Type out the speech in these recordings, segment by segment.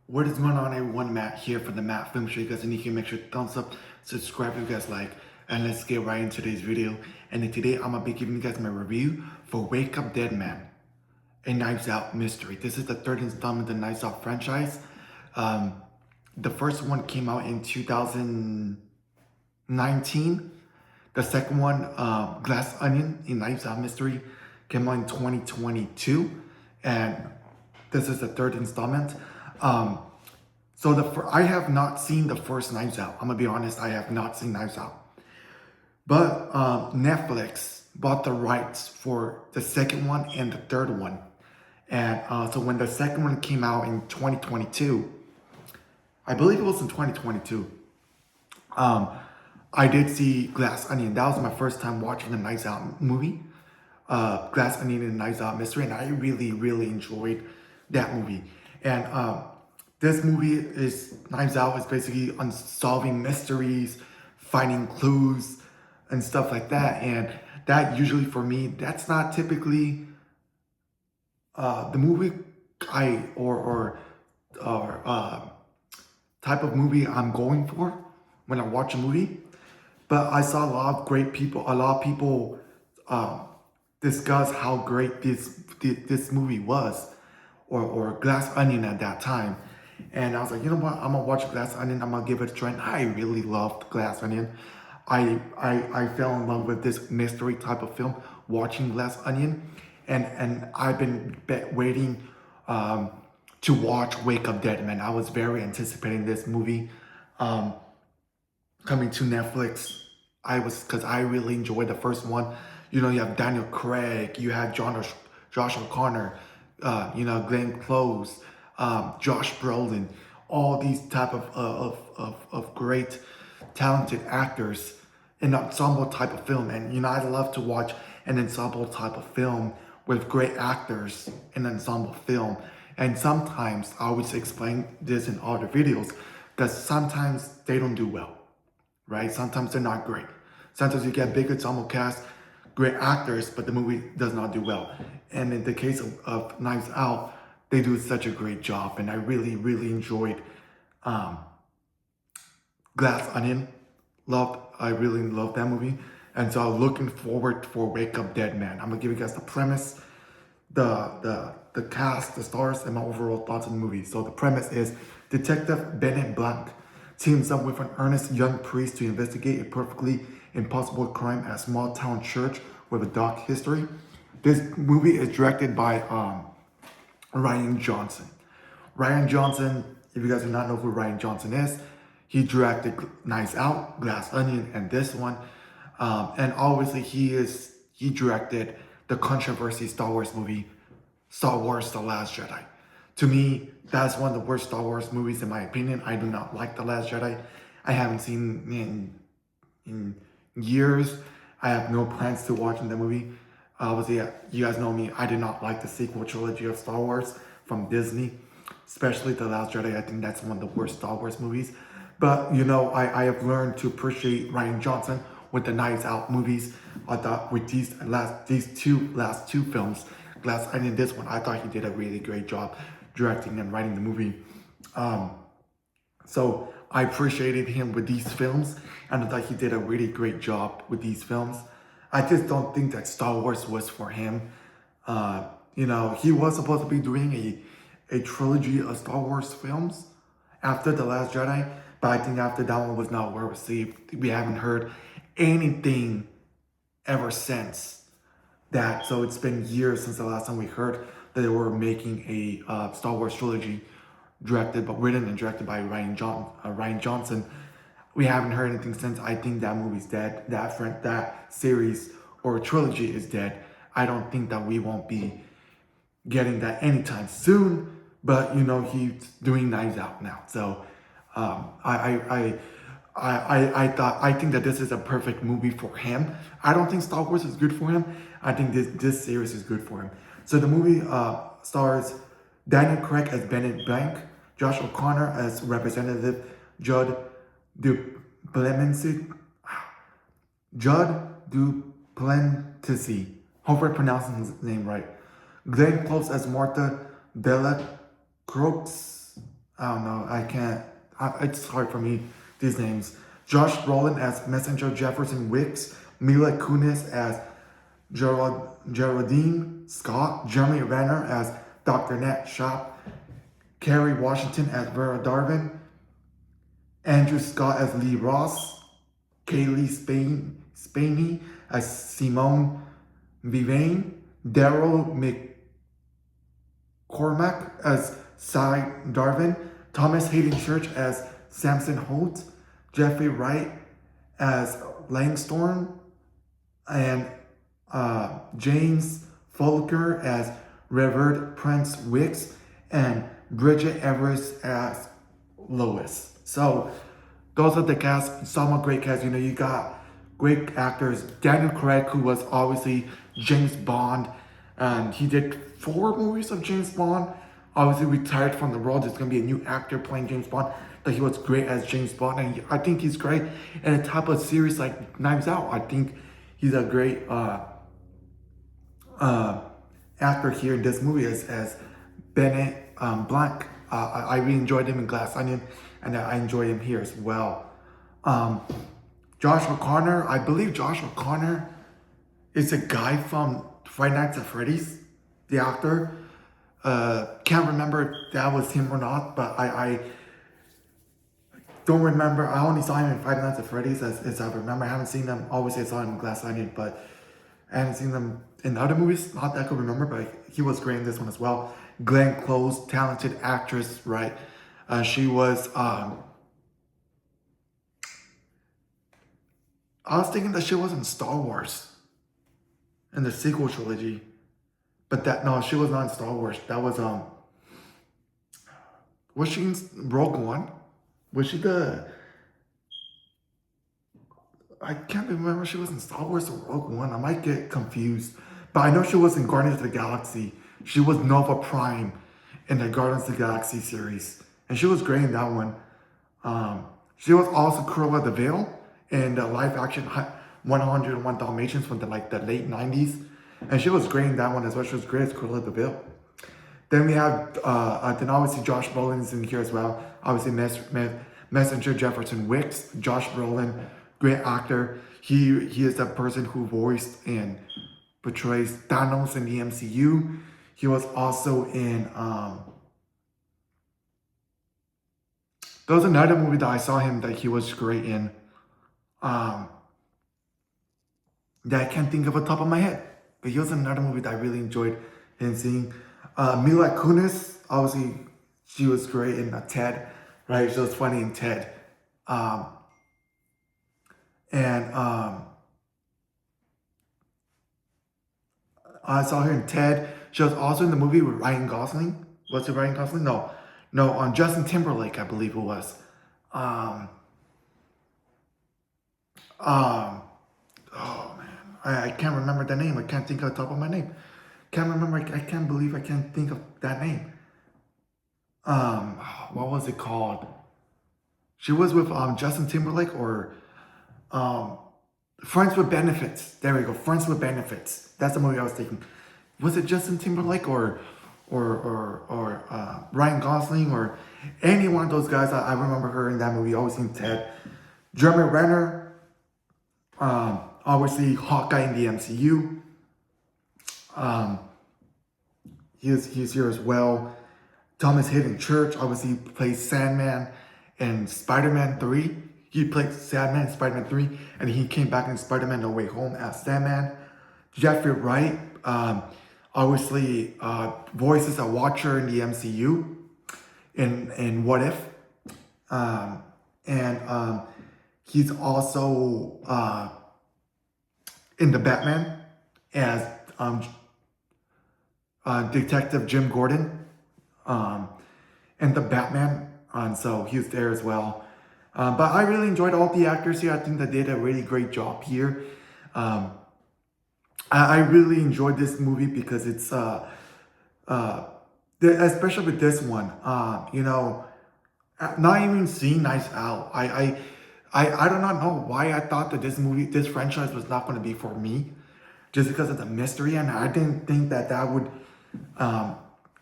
What is going on, everyone? Matt here for the Matt Film Show. You guys, and you can make sure thumbs up, subscribe if you guys like, and let's get right into today's video. And today I'm gonna be giving you guys my review for Wake Up Dead Man, a Knives Out mystery. This is the third installment of the Knives Out franchise. The first one came out in 2019. The second one, Glass Onion, a Knives Out mystery, came out in 2022, and this is the third installment. I have not seen the first Knives Out. I'm gonna be honest, I have not seen Knives Out. But Netflix bought the rights for the second one and the third one. And so when the second one came out in 2022, I believe it was in 2022, I did see Glass Onion. That was my first time watching the Knives Out movie. Glass Onion and Knives Out mystery, and I really, really enjoyed that movie. And this movie is Knives Out is basically on solving mysteries, finding clues, and stuff like that. And that usually for me, that's not typically the movie or type of movie I'm going for when I watch a movie. But I saw a lot of great people, a lot of people discuss how great this movie was, or Glass Onion at that time. And I was like, you know what, I'm gonna watch Glass Onion, I'm gonna give it a try. And I really loved Glass Onion. I fell in love with this mystery type of film watching Glass Onion. And I've been waiting to watch Wake Up Dead Man. I was very anticipating this movie coming to Netflix. Because I really enjoyed the first one. You know, you have Daniel Craig, you have Josh O'Connor, Glenn Close, Josh Brolin, all these type of great, talented actors in an ensemble type of film. And I love to watch an ensemble type of film with great actors in an ensemble film. And sometimes, I always explain this in other videos, because sometimes they don't do well, right? Sometimes they're not great. Sometimes you get big ensemble cast, great actors, but the movie does not do well. And in the case of Knives Out, they do such a great job. And I really, really enjoyed Glass Onion. I really loved that movie. And so I'm looking forward for Wake Up Dead Man. I'm gonna give you guys the premise, the cast, the stars, and my overall thoughts on the movie. So the premise is Detective Bennett Blanc teams up with an earnest young priest to investigate a perfectly impossible crime at a small town church with a dark history. This movie is directed by Ryan Johnson. Ryan Johnson, if you guys do not know who Ryan Johnson is, he directed Knives Out, Glass Onion, and this one. And obviously he directed the controversy Star Wars movie, Star Wars The Last Jedi. To me, that's one of the worst Star Wars movies in my opinion. I do not like The Last Jedi. I haven't seen in years. I have no plans to watch the movie. Obviously, you guys know me, I did not like the sequel trilogy of Star Wars from Disney, especially The Last Jedi. I think that's one of the worst Star Wars movies. But I have learned to appreciate Ryan Johnson with the Knives Out movies. I thought with these last two films, Glass Onion, this one, I thought he did a really great job directing and writing the movie. So I appreciated him with these films, and I thought he did a really great job with these films. I just don't think that Star Wars was for him. He was supposed to be doing a trilogy of Star Wars films after The Last Jedi, but I think after that one was not well received. We haven't heard anything ever since that. So it's been years since the last time we heard that they were making a Star Wars trilogy written and directed by Ryan Johnson. We haven't heard anything since. I think that movie's dead. That series or trilogy is dead. I don't think that we won't be getting that anytime soon. But he's doing Knives Out now. So I think that this is a perfect movie for him. I don't think Star Wars is good for him. I think this series is good for him. So the movie stars Daniel Craig as Bennett Blanc, Josh O'Connor as Representative Judd Duplessis. Judd Duplessis. Hopefully I'm pronouncing his name right. Glenn Close as Martha Delacroix. I don't know. I can't. It's hard for me, these names. Josh Brolin as Messenger Jefferson Wicks. Mila Kunis as Geraldine Scott. Jeremy Renner as Dr. Nat Shop. Kerry Washington as Vera Darvin. Andrew Scott as Lee Ross. Kaylee Spaney as Simone Vivain. Daryl McCormack as Cy Darvin. Thomas Hayden Church as Samson Holt. Jeffrey Wright as Langstorm. And James Folker as Revered Prince Wicks. And Bridget Everest as Lois. So those are the cast. Some great cast. You got great actors. Daniel Craig, who was obviously James Bond, and he did 4 movies of James Bond. Obviously retired from the role. There's gonna be a new actor playing James Bond. That he was great as James Bond, and I think he's great in a type of series like Knives Out. I think he's a great actor here in this movie as Bennett Blanc. I really enjoyed him in Glass Onion, and I enjoy him here as well. Josh O'Connor, I believe Josh O'Connor is a guy from Five Nights at Freddy's, the actor. Can't remember if that was him or not, but I don't remember. I only saw him in Five Nights at Freddy's as I remember. I haven't seen them. Obviously, I saw him in Glass Onion, but I haven't seen them in other movies. Not that I could remember, but he was great in this one as well. Glenn Close, talented actress, right? She was. I was thinking that she was in Star Wars, in the sequel trilogy, but she was not in Star Wars. That was she in Rogue One? Was she I can't remember if she was in Star Wars or Rogue One. I might get confused. But I know she was in Guardians of the Galaxy. She was Nova Prime in the Guardians of the Galaxy series. And she was great in that one. She was also Cruella de Vil in the live action 101 Dalmatians from the late 90s. And she was great in that one as well. She was great as Cruella de Vil. Then we have, then obviously Josh Brolin is in here as well. Obviously Messenger Jefferson Wicks. Josh Brolin, great actor. He is the person who voiced and portrays Thanos in the MCU. He was also in, there was another movie that I saw him that he was great in. That I can't think of the top of my head. But he was in another movie that I really enjoyed him seeing. Mila Kunis, obviously, she was great in Ted, right? She was funny in Ted. I saw her in Ted. She was also in the movie with Ryan Gosling. Was it Ryan Gosling? No, on Justin Timberlake, I believe it was. Oh man, I can't remember the name. I can't think of the top of my name. Can't remember. I can't believe I can't think of that name. What was it called? She was with Justin Timberlake or Friends with Benefits. There we go. Friends with Benefits. That's the movie I was thinking. Was it Justin Timberlake or Ryan Gosling or any one of those guys? I remember her in that movie. Always in Ted. Jeremy Renner. Obviously Hawkeye in the MCU. He's here as well. Thomas Hayden Church obviously plays Sandman in Spider-Man 3. He played Sandman in Spider-Man 3, and he came back in Spider-Man No Way Home as Sandman. Jeffrey Wright obviously voices a Watcher in the MCU in What If. He's also in the Batman as Detective Jim Gordon and the Batman, and so he's there as well. But I really enjoyed all the actors here. I think they did a really great job here. I really enjoyed this movie because it's especially with this one, not even seeing Knives Out. I do not know why I thought that this franchise was not going to be for me, just because of the mystery, and I didn't think that would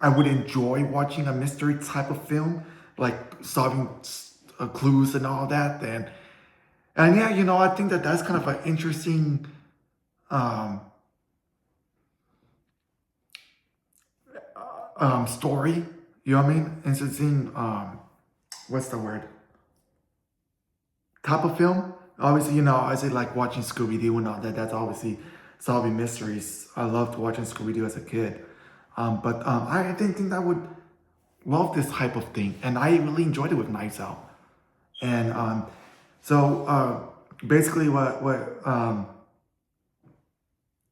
I would enjoy watching a mystery type of film. like solving clues and all that. And yeah, I think that that's kind of an interesting um, story. You know what I mean? Interesting. What's the word? Type of film. Obviously, I say like watching Scooby Doo and all that. That's obviously solving mysteries. I loved watching Scooby Doo as a kid. But I didn't think I would love this type of thing, and I really enjoyed it with Knives Out. And basically, what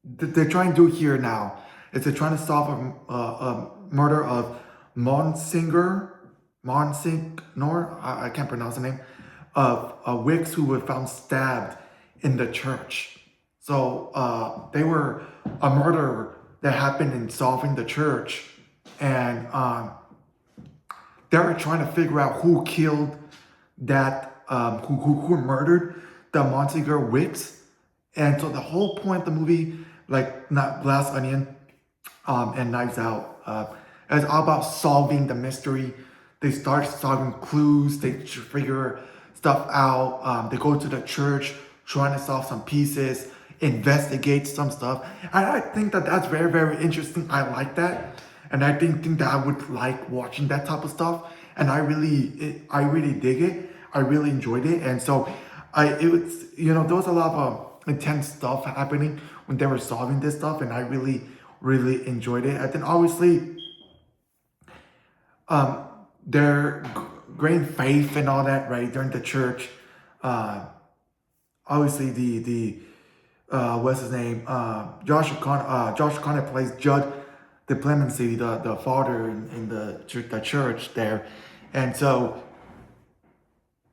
they're trying to do here now is they're trying to solve a murder of Monsignor, Monsignor, I can't pronounce the name, of Wicks who were found stabbed in the church. So they were a murder that happened in solving the church, and they were trying to figure out who killed that, who murdered the Monsignor Wicks. And so the whole point of the movie, like not Glass Onion and Knives Out, is all about solving the mystery. They start solving clues. They figure stuff out. They go to the church, trying to solve some pieces, investigate some stuff. And I think that that's very, very interesting. I like that. And I think that I would like watching that type of stuff. And I really dig it. I really enjoyed it. And so there was a lot of intense stuff happening when they were solving this stuff. And I really, really enjoyed it. And then obviously, their great faith and all that, right, during the church. Obviously, the what's his name? Josh O'Connor plays Judd the Clemency, the father in the church there. And so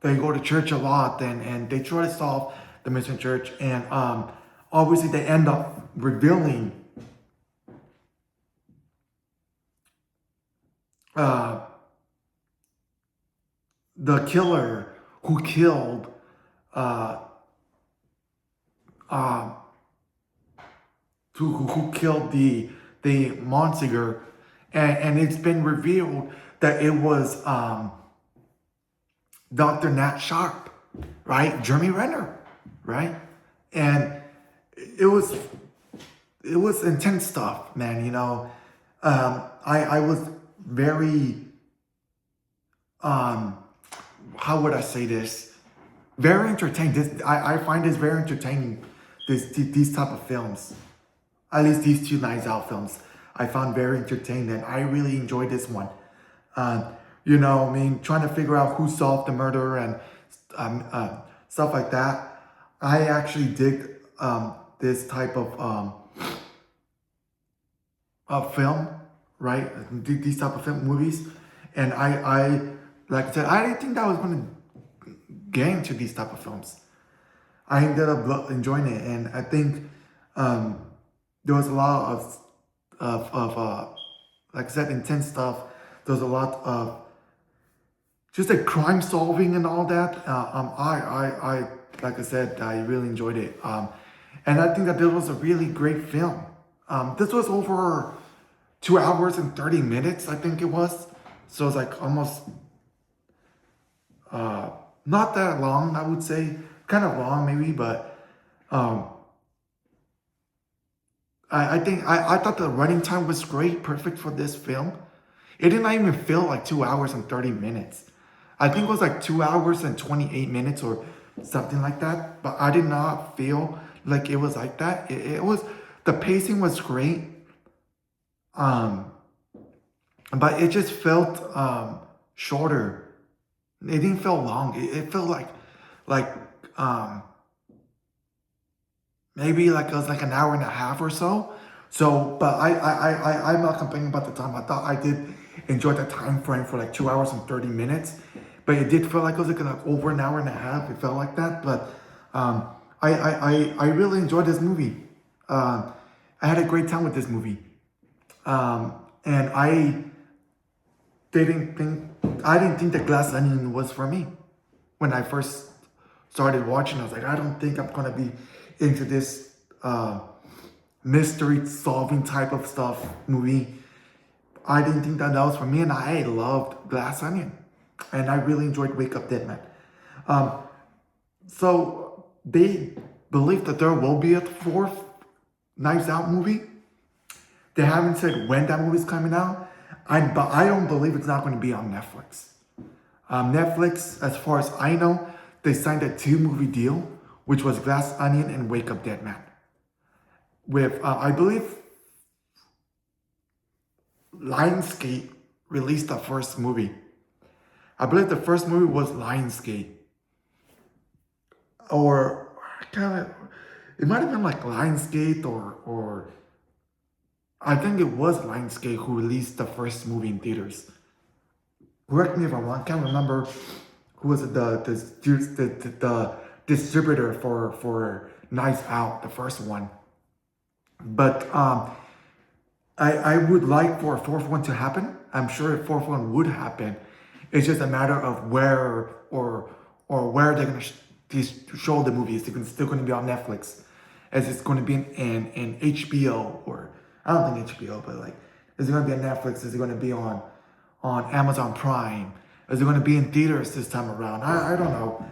they go to church a lot, and they try to solve the missing church. And obviously, they end up revealing the killer who killed uh, uh, who killed the Monsignor, and it's been revealed that it was Dr. Nat Sharp, right? Jeremy Renner, right? And it was intense stuff, man. I was very how would I say this? Very entertained. I find this very entertaining. These type of films, at least these two Knives Out films, I found very entertaining, and I really enjoyed this one. Trying to figure out who solved the murder and stuff like that. I actually dig this type of film, right? These type of movies, and I like I said, I didn't think that I was going to get into these type of films. I ended up enjoying it, and I think there was a lot of like I said, intense stuff. There was a lot of just like crime solving and all that. I like I said, I really enjoyed it, and I think that this was a really great film. This was over 2 hours and 30 minutes, I think it was. So it's like almost not that long, I would say. Kind of long, maybe, but I thought the running time was great, perfect for this film. It did not even feel like 2 hours and 30 minutes. I think it was like 2 hours and 28 minutes or something like that. But I did not feel like it was like that. It was, the pacing was great. But it just felt shorter. It didn't feel long. It felt like maybe like it was like an hour and a half or so. So, but I'm not complaining about the time. I thought I did enjoy the time frame for like 2 hours and 30 minutes. But it did feel like it was like over an hour and a half. It felt like that. But I really enjoyed this movie. I had a great time with this movie. And I didn't think that Glass Onion was for me. When I first started watching, I was like, I don't think I'm gonna be into this mystery solving type of stuff movie. I didn't think that was for me, and I loved Glass Onion. and I really enjoyed Wake Up Dead Man. Um, so they believe that there will be a fourth Knives Out movie. They haven't said when that movie's coming out, but I don't believe it's not going to be on Netflix. Netflix, as far as I know, they signed a 2-movie deal, which was Glass Onion and Wake Up Dead Man. With, I believe, Lionsgate released the first movie. I believe the first movie was Lionsgate. Or, it might have been like Lionsgate or I think it was Lionsgate who released the first movie in theaters. Correct me if I'm wrong. I can't remember who was the distributor for Knives Out, the first one. But I would like for a fourth one to happen. I'm sure a fourth one would happen. It's just a matter of where or where they're gonna show the movie. Is it still going to be on Netflix? Is it going to be in HBO or I don't think HBO, but like, is it going to be on Netflix? Is it going to be on Amazon Prime? Is it going to be in theaters this time around? I don't know.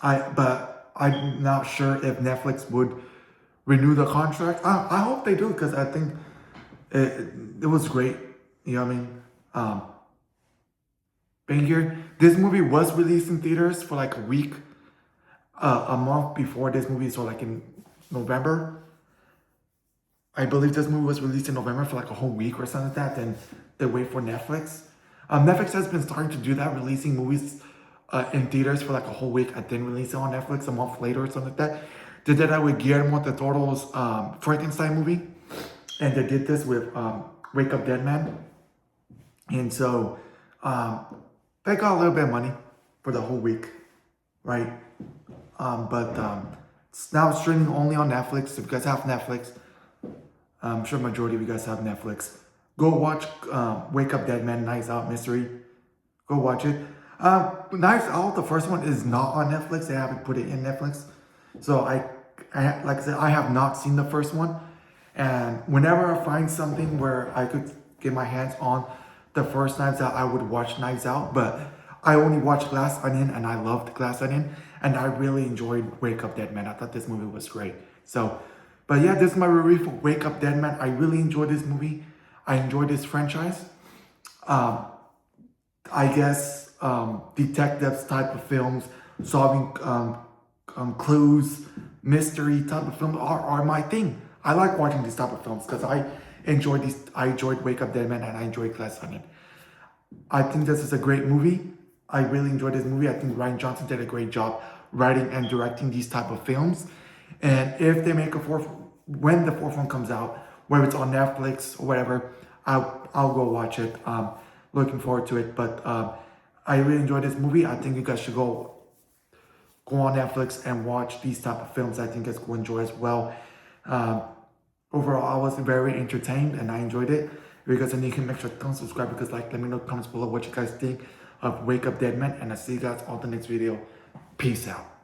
But I'm not sure if Netflix would renew the contract. I hope they do because I think it was great. You know what I mean? Being here, this movie was released in theaters for like a week, a month before this movie, so like in November. I believe this movie was released in November for like a whole week or something like that. Then they wait for Netflix. Netflix has been starting to do that, releasing movies in theaters for like a whole week and then release it on Netflix a month later or something like that. They did that with Guillermo del Toro's Frankenstein movie, and they did this with Wake Up Dead Man. And so they got a little bit of money for the whole week, right? But it's now streaming only on Netflix. If you guys have Netflix, I'm sure majority of you guys have Netflix. Go watch Wake Up Dead Man, Knives Out Mystery. Go watch it. Knives Out, the first one, is not on Netflix. They haven't put it in Netflix. So I like I said, I have not seen the first one. And whenever I find something where I could get my hands on the first Knives Out, I would watch Knives Out. But I only watched Glass Onion, and I loved Glass Onion. And I really enjoyed Wake Up Dead Man. I thought this movie was great. So, but yeah, this is my review for Wake Up Dead Man. I really enjoyed this movie. I enjoyed this franchise. I guess detectives type of films, solving clues, mystery type of films are my thing. I like watching these type of films because I enjoyed these. I enjoyed Wake Up Dead Man and I enjoyed Glass Onion. I think this is a great movie. I really enjoyed this movie. I think Ryan Johnson did a great job writing and directing these type of films. And if they make a fourth, when the fourth one comes out, whether it's on Netflix or whatever, I'll go watch it. Looking forward to it. But I really enjoyed this movie. I think you guys should go on Netflix and watch these type of films. I think you guys will enjoy as well. Overall, I was very entertained and I enjoyed it. If you guys are new, you can make sure to subscribe because let me know in the comments below what you guys think of Wake Up Dead Man. And I'll see you guys on the next video. Peace out.